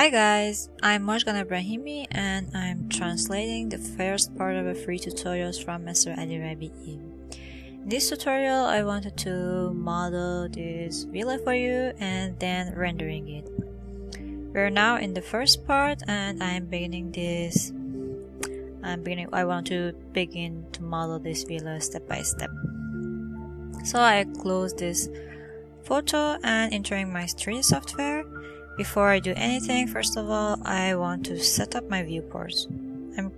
Hi guys, I'm Morgan Ibrahimi and I'm translating the first part of a free tutorials from Mr. Ali Rabi'i. In this tutorial, I wanted to model this villa for you and then rendering it. We're now in the first part and I want to begin to model this villa step by step. So I close this photo and entering my 3D software. Before I do anything, first of all, I want to set up my viewports. I'm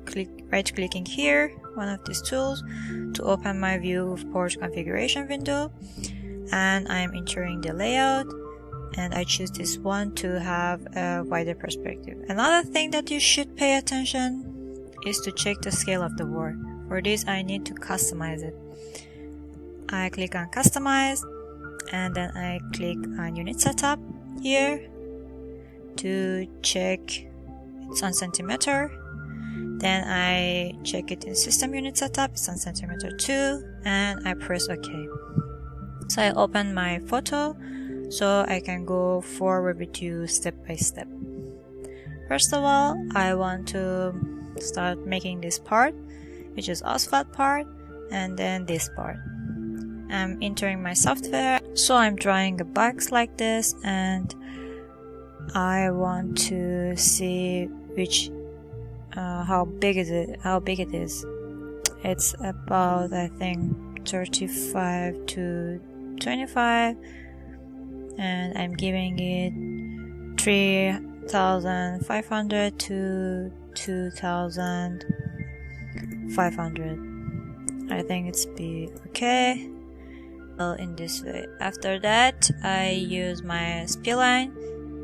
right-clicking here, one of these tools, to open my viewport configuration window, and I'm entering the layout, and I choose this one to have a wider perspective. Another thing that you should pay attention is to check the scale of the work. For this, I need to customize it. I click on Customize, and then I click on Unit Setup here to check it's on centimeter. Then I check it in System Unit Setup, it's on centimeter 2, and I press OK. So I open my photo so I can go forward with you step by step. First of all, I want to start making this part, which is asphalt part, and then this part. I'm entering my software, so I'm drawing a box like this, and I want to see how big it is. It's about, I think, 35 to 25, and I'm giving it 3,500 to 2,500. I think it's be okay. Well, in this way. After that, I use my spline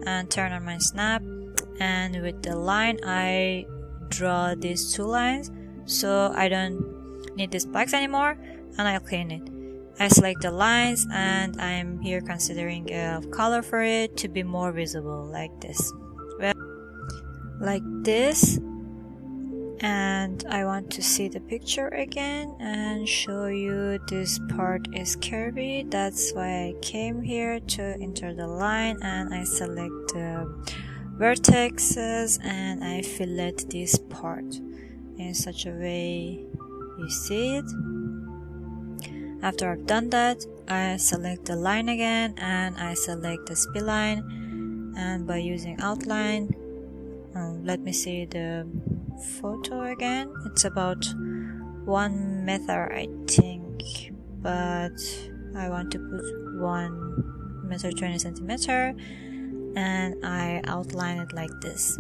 and turn on my snap, and with the line I draw these two lines so I don't need this box anymore, and I'll clean it. I select the lines and I'm here considering a color for it to be more visible, like this. Well, like this. And I want to see the picture again and show you this part is curvy. That's why I came here to enter the line, and I select the vertexes and I fillet this part in such a way you see it. After I've done that, I select the line again and I select the spline, and by using outline, let me see the photo again. It's about 1 meter, I think, but I want to put 1 meter 20 centimeter, and I outline it like this.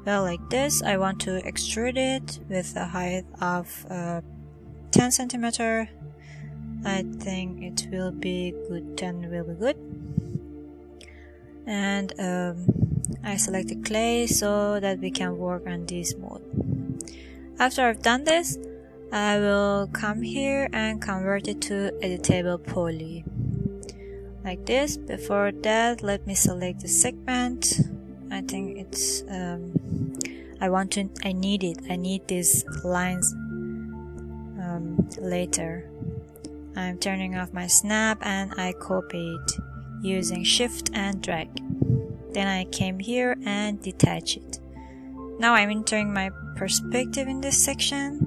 Well, like this. I want to extrude it with a height of 10 centimeter. I think it will be good. 10 will be good. And I select the clay so that we can work on this mode. After I've done this, I will come here and convert it to editable poly. Like this. Before that, let me select the segment. I think it's I need these lines later. I'm turning off my snap and I copy it using shift and drag. Then I came here and detach it. Now I'm entering my perspective in this section,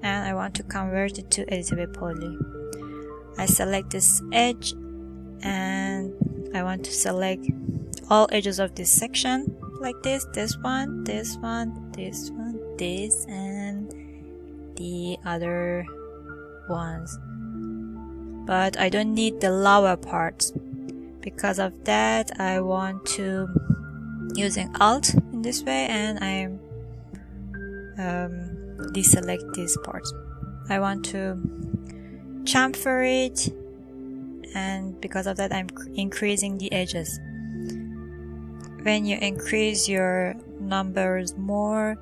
and I want to convert it to editable poly. I select this edge and I want to select all edges of this section like this. This one, this one, this one, this, and the other ones. But I don't need the lower parts. Because of that, I want to using Alt in this way, and I deselect these parts. I want to chamfer it, and because of that, I'm increasing the edges. When you increase your numbers more,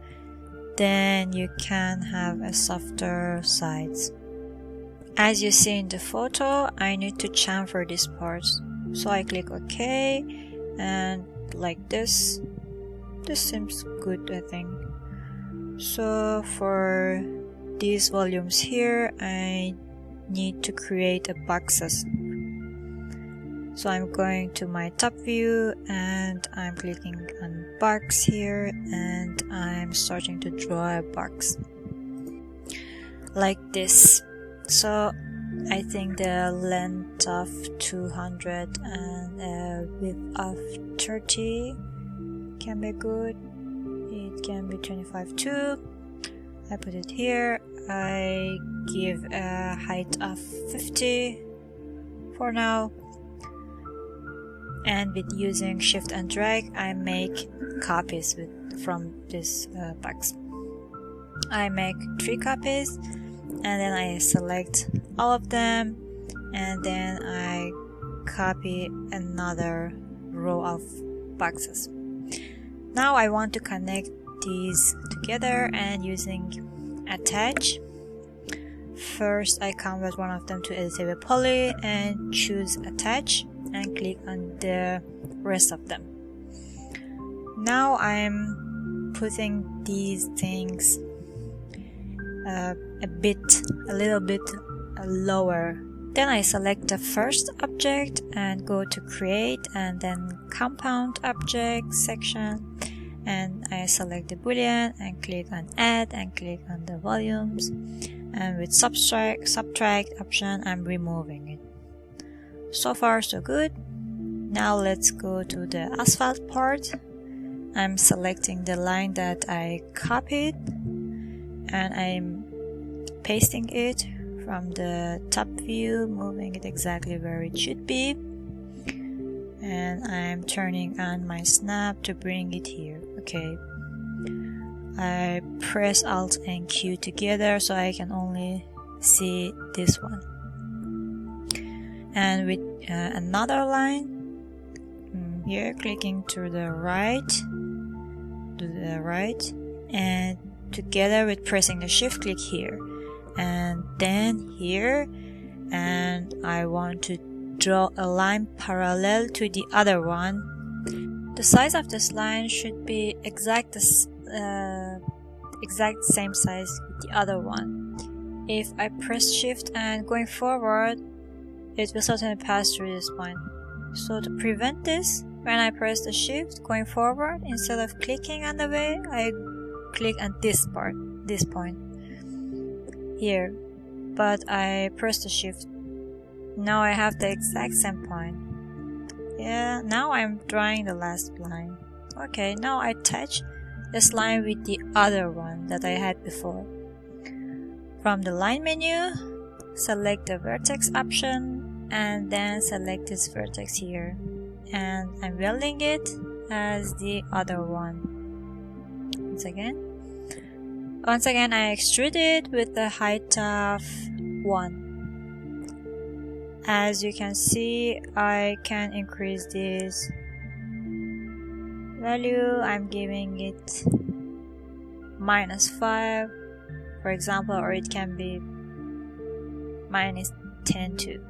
then you can have a softer sides. As you see in the photo, I need to chamfer these parts. So I click OK, and like this. This seems good, I think. So for these volumes here, I need to create a boxes. So I'm going to my top view and I'm clicking on box here, and I'm starting to draw a box like this. So I think the length of 200 and a width of 30 can be good. It can be 25 too. I put it here. I give a height of 50 for now. And with using shift and drag, I make copies from this box. I make 3 copies, and then I select all of them, and then I copy another row of boxes. Now I want to connect these together, and using attach, first I convert one of them to editable poly and choose attach and click on the rest of them. Now I'm putting these things a little bit lower. Then I select the first object and go to create, and then compound object section, and I select the boolean and click on add and click on the volumes, and with subtract option I'm removing it. So far so good. Now let's go to the asphalt part. I'm selecting the line that I copied and I'm pasting it from the top view, moving it exactly where it should be, and I'm turning on my snap to bring it here. Okay, I press Alt and Q together so I can only see this one. And with another line here, clicking to the right, and together with pressing the shift click here, and then here, and I want to draw a line parallel to the other one. The size of this line should be exact same size with the other one. If I press shift and going forward, it will certainly pass through this point. So to prevent this, when I press the shift going forward, instead of clicking on the way, I click on this point here, but I press the shift. Now I have the exact same point. Yeah, now I'm drawing the last line. Okay, now I attach this line with the other one that I had before. From the line menu, select the vertex option and then select this vertex here, and I'm welding it as the other one. Once again I extrude it with the height of 1. As you can see, I can increase this value. I'm giving it -5 for example, or it can be -10 too.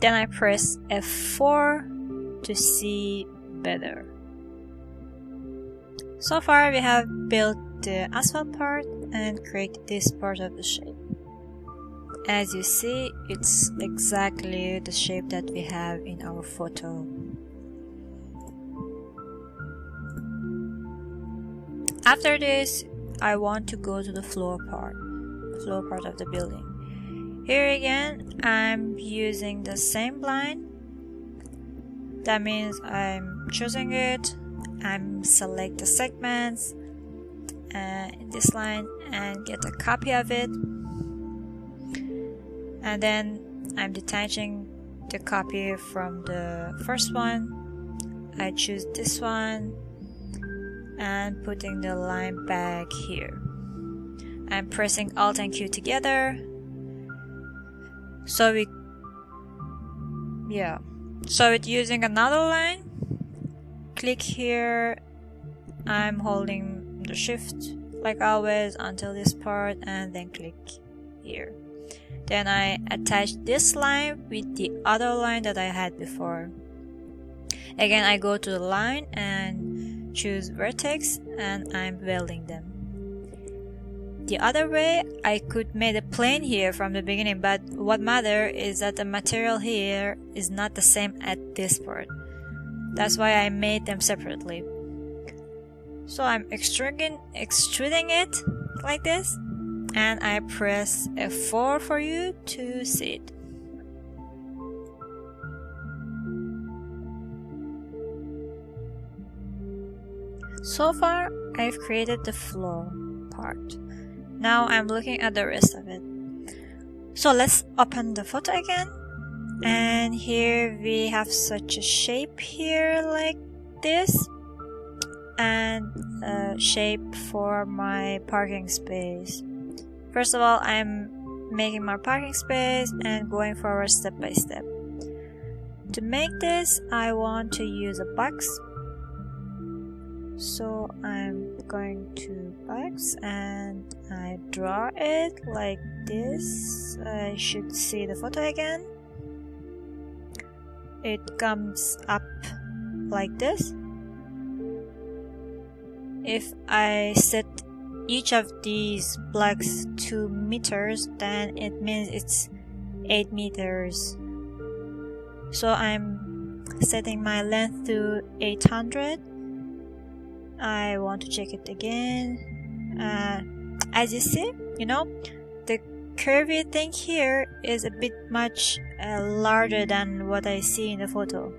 Then I press F4 to see better. So far we have built the asphalt part and created this part of the shape. As you see, it's exactly the shape that we have in our photo. After this, I want to go to the floor part of the building. Here again, I'm using the same line. That means I'm choosing it. I'm select the segments in this line and get a copy of it. And then I'm detaching the copy from the first one. I choose this one and putting the line back here. I'm pressing Alt and Q together. So with using another line, click here. I'm holding the shift like always until this part and then click here. Then I attach this line with the other line that I had before. Again, I go to the line and choose vertex and I'm welding them. the other way, I could make a plane here from the beginning, but what matters is that the material here is not the same at this part. That's why I made them separately. So I'm extruding it like this, and I press F4 for you to see it. So far, I've created the floor part. Now I'm looking at the rest of it. So let's open the photo again. And here we have such a shape here like this. And a shape for my parking space. First of all, I'm making my parking space and going forward step by step. To make this, I want to use a box. So I'm going to box and I draw it like this. I should see the photo again. It comes up like this. If I set each of these blocks 2 meters, then it means it's 8 meters. So I'm setting my length to 800. I want to check it again. As you see, the curvy thing here is a bit much larger than what I see in the photo.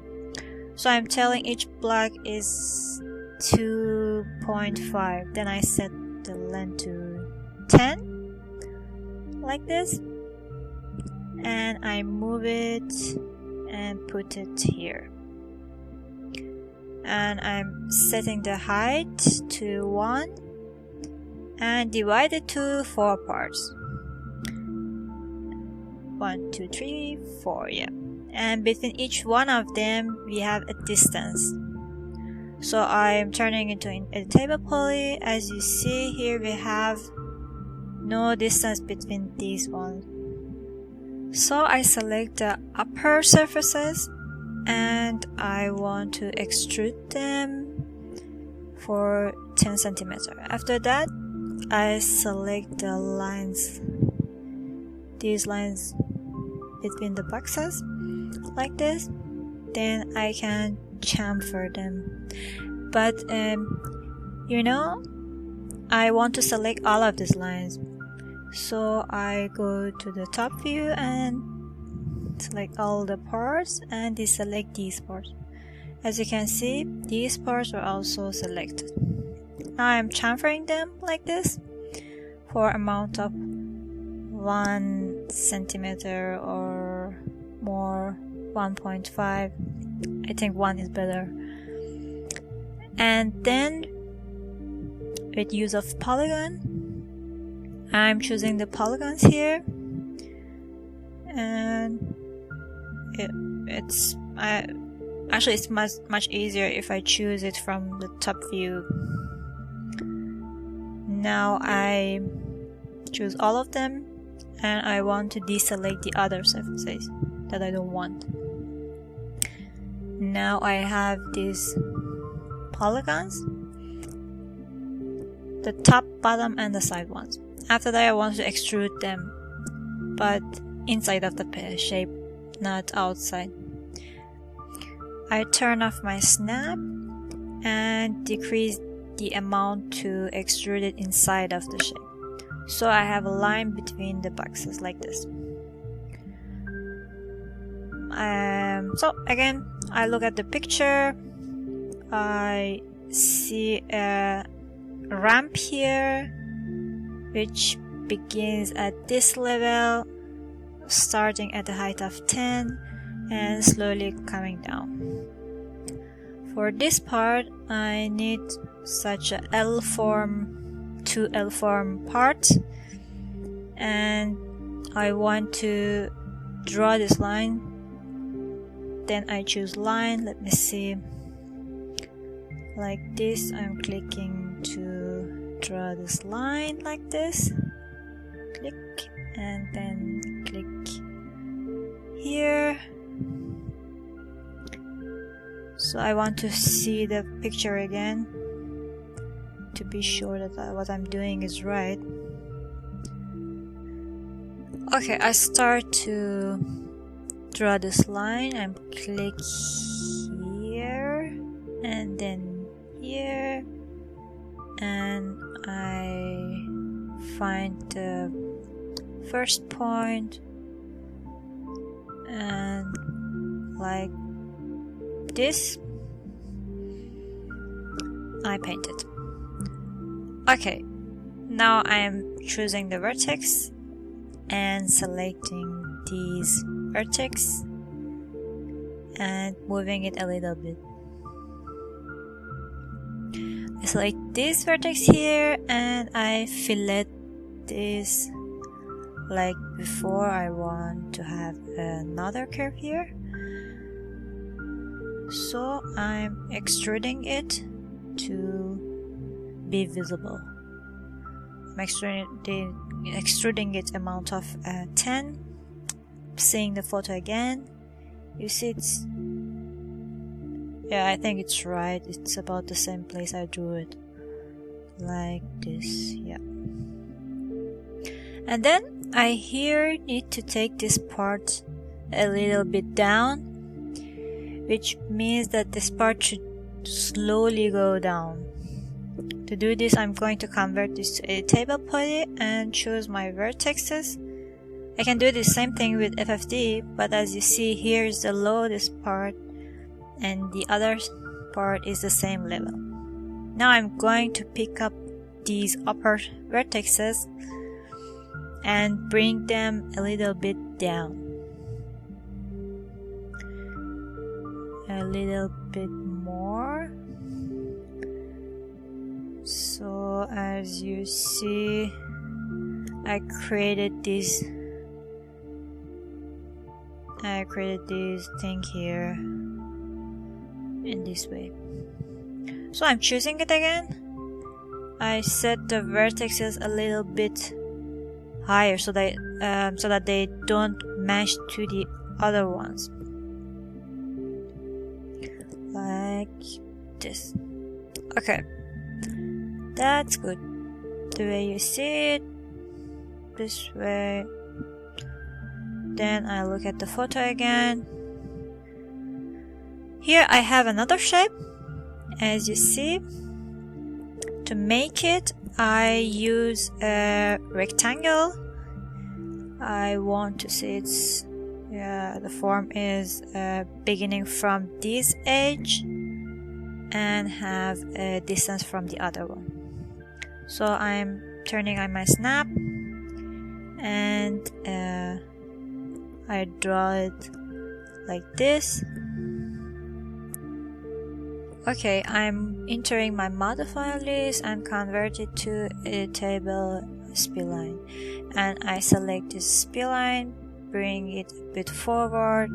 So I'm telling each block is 2.5. Then I set the length to 10 like this, and I move it and put it here. And I'm setting the height to 1 and divide it to 4 parts. 1, 2, 3, 4, yeah. And between each one of them we have a distance. So I'm turning into a table poly. As you see here, we have no distance between these ones. So I select the upper surfaces and I want to extrude them for 10 centimeters. After that, I select the lines, these lines between the boxes like this. Then I can chamfer them. But I want to select all of these lines. So I go to the top view and select all the parts and deselect these parts. As you can see, these parts are also selected. Now I'm chamfering them like this for amount of 1 centimeter or more, 1.5. I think 1 is better. And then with use of polygon, I'm choosing the polygons here, and it's much easier if I choose it from the top view. Now I choose all of them, and I want to deselect the other surfaces that I don't want. Now I have these polygons, the top, bottom, and the side ones. After that, I want to extrude them, but inside of the shape, not outside. I turn off my snap and decrease the amount to extrude it inside of the shape. So I have a line between the boxes like this. So again, I look at the picture. I see a ramp here, which begins at this level, starting at the height of 10 and slowly coming down. For this part, I need such a L-form, 2 L-form parts, and I want to draw this line. Then I choose line. Let me see. Like this, I'm clicking to draw this line like this. Click and then click here. So I want to see the picture again to be sure that what I'm doing is right. Okay, I start to draw this line. I'm click here and then here, and I find the first point and like this I paint it. Okay, now I am choosing the vertex and selecting these vertex and moving it a little bit. I select this vertex here and I fillet this like before. I want to have another curve here, so I'm extruding it to be visible. I'm extruding it amount of 10. Seeing the photo again, you see it's, yeah, I think it's right. It's about the same place I drew it, like this, yeah. And then I here need to take this part a little bit down, which means that this part should slowly go down. To do this, I'm going to convert this to a table poly and choose my vertexes. I can do the same thing with FFD, but as you see, here is the lowest part and the other part is the same level. Now I'm going to pick up these upper vertexes and bring them a little bit down. A little bit more. So as you see, I created this thing here in this way. So I'm choosing it again. I set the vertexes a little bit higher so that they don't match to the other ones, like this. Okay, that's good. The way you see it, this way. Then I look at the photo again. Here I have another shape. As you see, to make it, I use a rectangle. I want to see it's, yeah, the form is beginning from this edge and have a distance from the other one. So I'm turning on my snap and I draw it like this. Okay, I'm entering my modifier list and convert it to a table spline. And I select this spline, bring it a bit forward,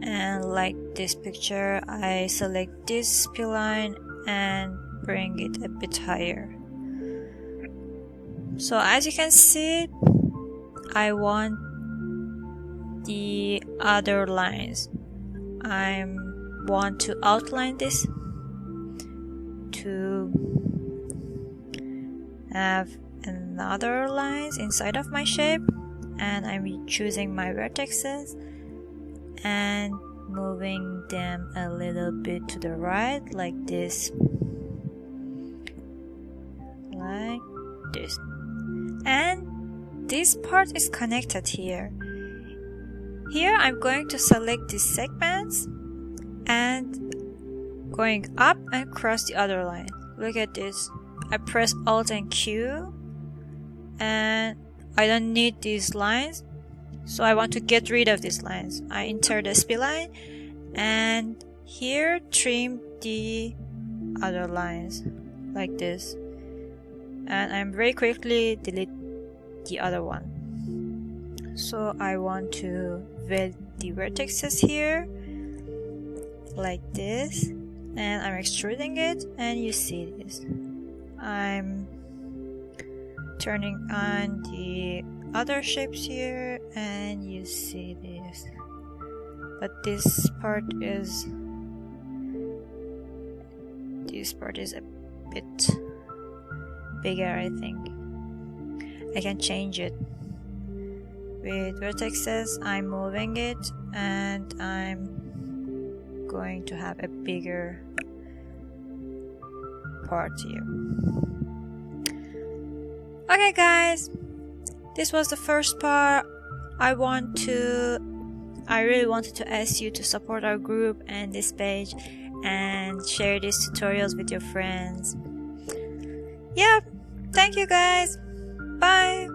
and like this picture, I select this spline and bring it a bit higher. So as you can see, I want the other lines. I want to outline this to have another lines inside of my shape, and I'm choosing my vertexes and moving them a little bit to the right, like this, like this. And this part is connected here. Here I'm going to select these segments and going up and cross the other line. Look at this. I press Alt and Q and I don't need these lines, so I want to get rid of these lines. I enter the spline and here trim the other lines like this, and I'm very quickly delete the other one. So I want to weld the vertexes here like this, and I'm extruding it, and you see this. I'm turning on the other shapes here and you see this, but this part is a bit bigger. I think I can change it. with vertexes, I'm moving it and I'm going to have a bigger part here. Okay guys, this was the first part. I really wanted to ask you to support our group and this page and share these tutorials with your friends. Yeah, thank you guys. Bye.